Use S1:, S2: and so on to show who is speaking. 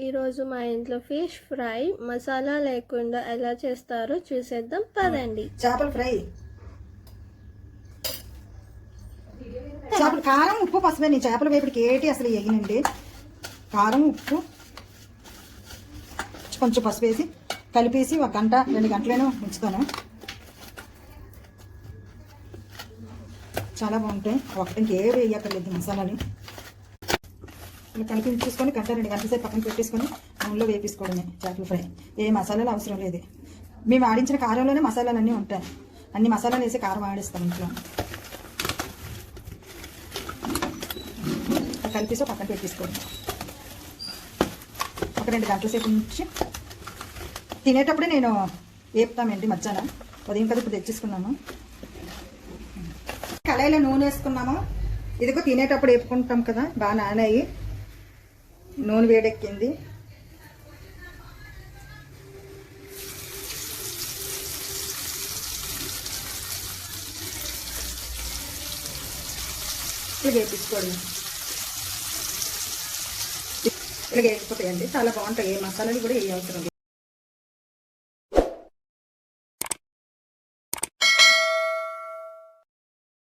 S1: ఈరోజు మా ఇంట్లో ఫిష్ ఫ్రై మసాలా లేకుండా ఎలా చేస్తారో చూసేద్దాం పదండి.
S2: చేపల ఫ్రై, చేపలు కారం ఉప్పు పసుపు. నీ చేపల వేపుడికి ఏటి అసలు వేయనండి. కారం ఉప్పు కొంచెం పసుపు వేసి కలిపేసి 1 గంట 2 గంటలైనా ఉంచుతాను. చాలా బాగుంటాయి. ఒకటి ఇంకేవి వేయక్కర్లేదు మసాలాని. ఇలా కలిపి ఉంచేసుకొని 1 గంట 2 గంటల సేపు పక్కన పెట్టేసుకొని నూనెలో వేపేసుకోవడమే చేపల ఫ్రై. ఏ మసాలాలు అవసరం లేదు. మేము ఆడించిన కారంలోనే మసాలాలు అన్నీ ఉంటాయి. అన్ని మసాలాలు వేసి కారం ఆడిస్తాం ఇంట్లో. కలిపేసి పక్కన పెట్టేసుకోండి. 1-2 గంటల సేపు నుంచి తినేటప్పుడే నేను వేపుతామండి. మధ్యాహ్నం ఉదయం కదా ఇప్పుడు తెచ్చేసుకున్నాము. కళాయిలో నూనె వేసుకున్నాము. ఇదిగో తినేటప్పుడు వేపుకుంటాం కదా. బాగా నానాయి, నూనె వేడెక్కింది. ఇలా వేపించుకోండి. ఇలా వేగిపోతాయండి. చాలా బాగుంటాయి. ఏ మసాలాలు కూడా ఏ అవసరం లేదు.